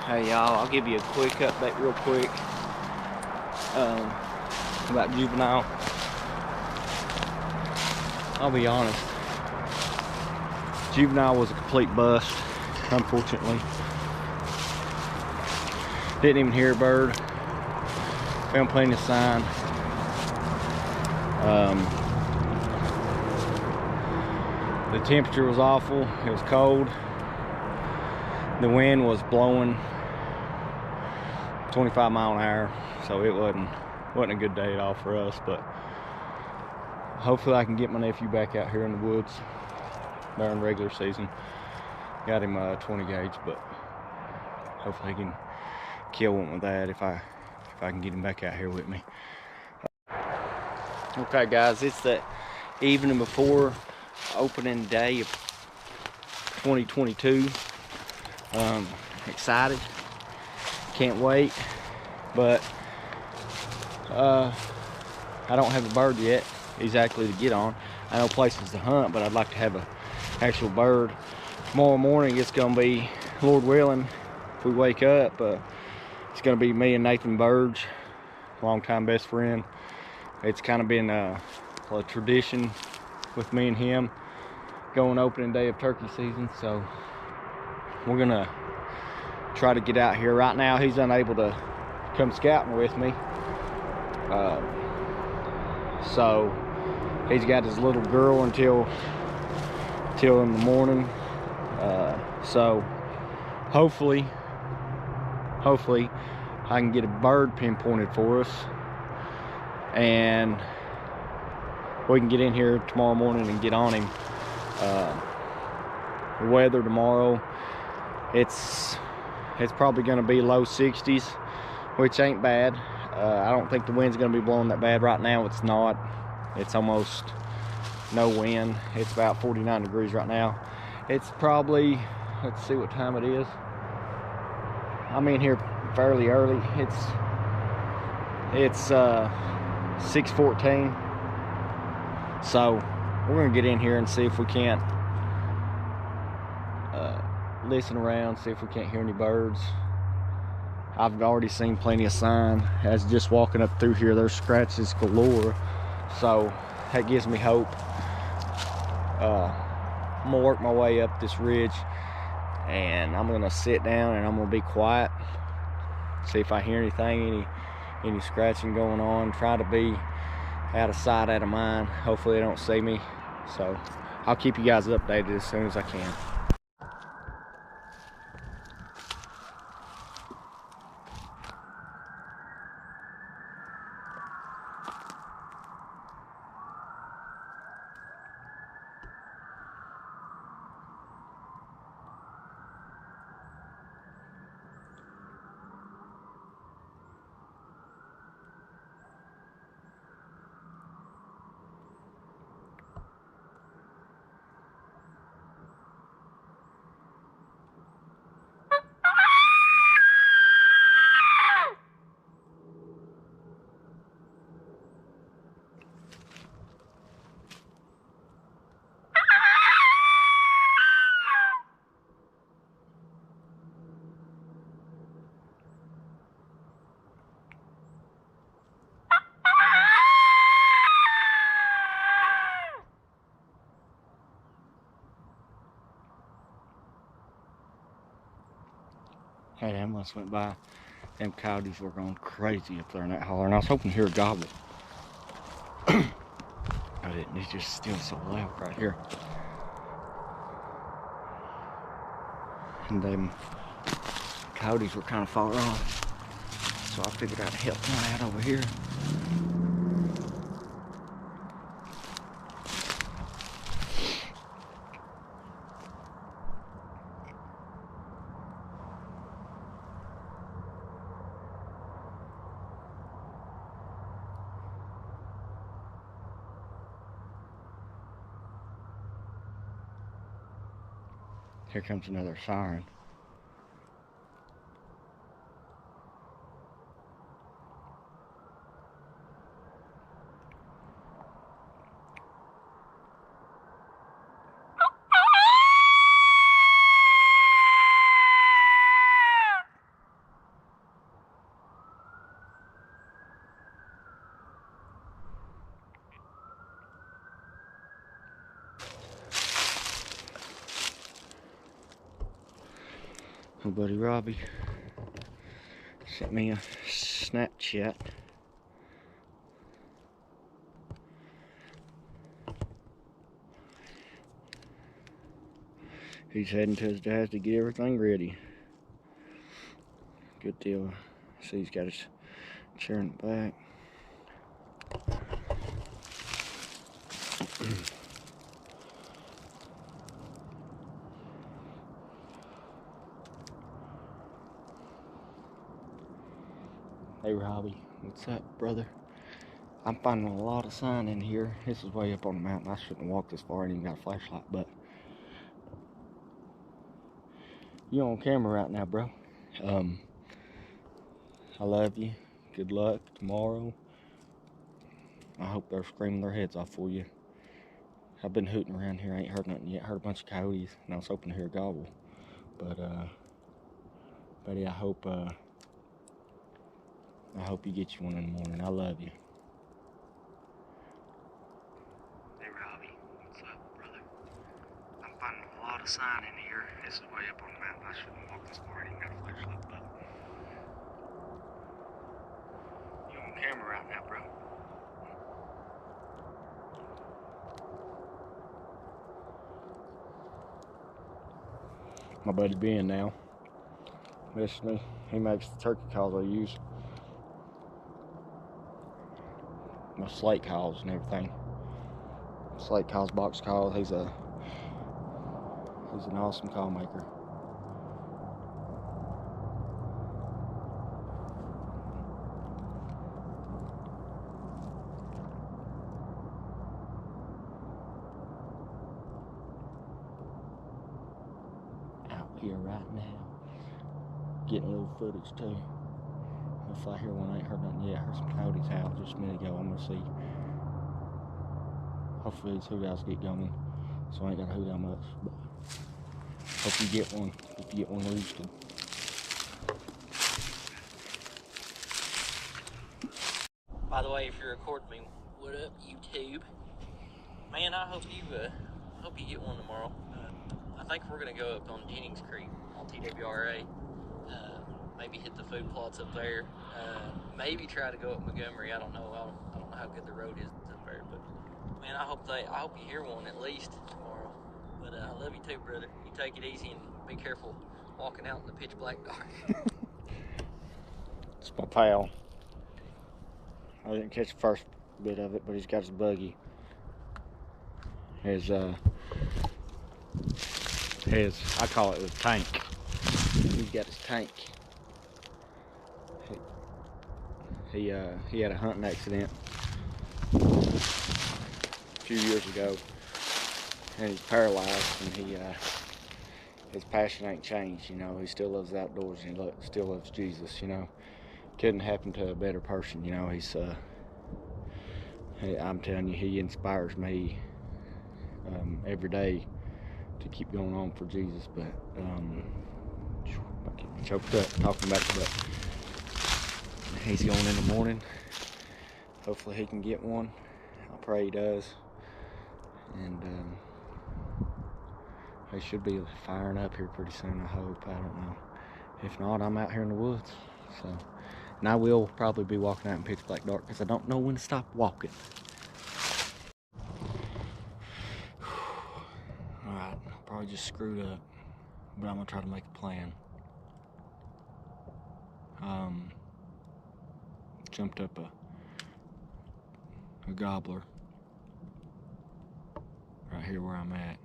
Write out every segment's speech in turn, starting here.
Hey y'all, I'll give you a quick update real quick about Juvenile. I'll be honest, Juvenile was a complete bust, unfortunately. Didn't even hear a bird. Found plenty of sign. The temperature was awful. It was cold. The wind was blowing 25 mile an hour, so it wasn't a good day at all for us. But hopefully I can get my nephew back out here in the woods during regular season. Got him 20 gauge, but hopefully I can kill one with that if I can get him back out here with me. Okay guys, it's the evening before opening day of 2022. Excited, can't wait, but I don't have a bird yet exactly to get on. I know places to hunt, but I'd like to have an actual bird. Tomorrow morning it's gonna be, Lord willing, if we wake up, it's gonna be me and Nathan Burge, longtime best friend. It's kind of been a tradition with me and him going opening day of turkey season, so we're gonna try to get out here. Right now he's unable to come scouting with me, so he's got his little girl until in the morning. So hopefully I can get a bird pinpointed for us, and we can get in here tomorrow morning and get on him. The weather tomorrow, it's probably going to be low 60s, which ain't bad. I don't think the wind's going to be blowing that bad. Right now it's not. It's almost no wind. It's about 49 degrees right now. It's probably, let's see what time it is. I'm in here fairly early. It's 6:14. So we're gonna get in here and see if we can't listen around, see if we can't hear any birds. I've already seen plenty of sign. As just walking up through here, there's scratches galore, so that gives me hope. I'm gonna work my way up this ridge, and I'm gonna sit down and I'm gonna be quiet, see if I hear anything, any scratching going on. Try to be out of sight, out of mind. Hopefully they don't see me. So I'll keep you guys updated as soon as I can. Hey, the ambulance went by. Them coyotes were going crazy up there in that holler, and I was hoping to hear a gobble. I didn't. It's just still so loud right here. And them coyotes were kind of far off, so I figured I'd help one out over here. Here comes another siren. My buddy Robbie sent me a Snapchat. He's heading to his dad's to get everything ready. Good deal. See, he's got his chair in the back. Hey Robbie, what's up, brother? I'm finding a lot of sign in here. This is way up on the mountain. I shouldn't have walked this far. I ain't even got a flashlight, but you on camera right now, bro. I love you. Good luck tomorrow. I hope they're screaming their heads off for you. I've been hooting around here. I ain't heard nothing yet. Heard a bunch of coyotes, and I was hoping to hear a gobble. But buddy, I hope you get you one in the morning. I love you. Hey Robbie, what's up, brother? I'm finding a lot of sign in here. This is way up on the mountain. I shouldn't walk this far. I ain't got a flashlight, but you on camera right now, bro. My buddy Ben now messaged me. He makes the turkey calls I use. My slate calls and everything. Slate calls, box calls. He's an awesome call maker. Out here right now, getting a little footage too. If I hear one, I ain't heard nothing yet. I heard some coyotes howl just a minute ago. I'm gonna see. Hopefully these hoot owls get going, so I ain't gotta hoot out much. But hope you get one. If you get one roosted. By the way, if you're recording me, what up, YouTube? Man, I hope you get one tomorrow. I think we're gonna go up on Jennings Creek on TWRA. Maybe hit the food plots up there. Maybe try to go up Montgomery. I don't know. I don't know how good the road is up there, but man, I hope you hear one at least tomorrow. But I love you too, brother. You take it easy and be careful walking out in the pitch black dark. It's my pal. I didn't catch the first bit of it, but he's got his buggy. I call it a tank. He's got his tank. He had a hunting accident a few years ago, and he's paralyzed, and his passion ain't changed, you know. He still loves the outdoors, and he still loves Jesus, you know. Couldn't happen to a better person, you know. I'm telling you, he inspires me every day to keep going on for Jesus. But I get choked up talking about it. But he's going in the morning. Hopefully he can get one. I pray he does. And he should be firing up here pretty soon, I hope. I don't know. If not, I'm out here in the woods. So, and I will probably be walking out in pitch black dark because I don't know when to stop walking. Alright, probably just screwed up, but I'm gonna try to make a plan. Jumped up a gobbler right here where I'm at.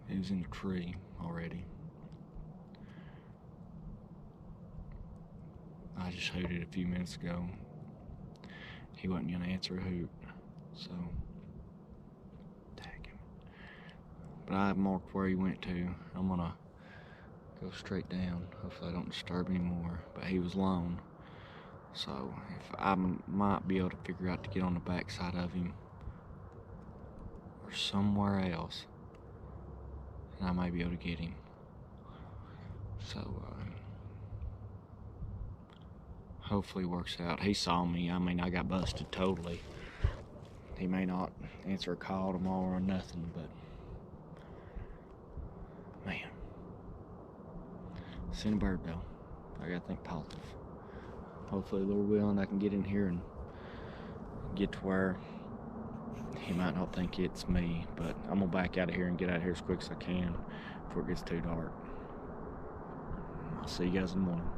He was in the tree already. I just hooted a few minutes ago. He wasn't gonna answer a hoot, so tag him. But I marked where he went to. I'm gonna go straight down. Hopefully I don't disturb anymore. But he was alone, so if I might be able to figure out to get on the back side of him or somewhere else, and I might be able to get him. So hopefully it works out. He saw me. I mean, I got busted totally. He may not answer a call tomorrow or nothing, but man, Seen a bird though. I gotta think positive. Hopefully, Lord willing, I can get in here and get to where he might not think it's me, but I'm gonna back out of here and get out of here as quick as I can before it gets too dark. I'll see you guys in the morning.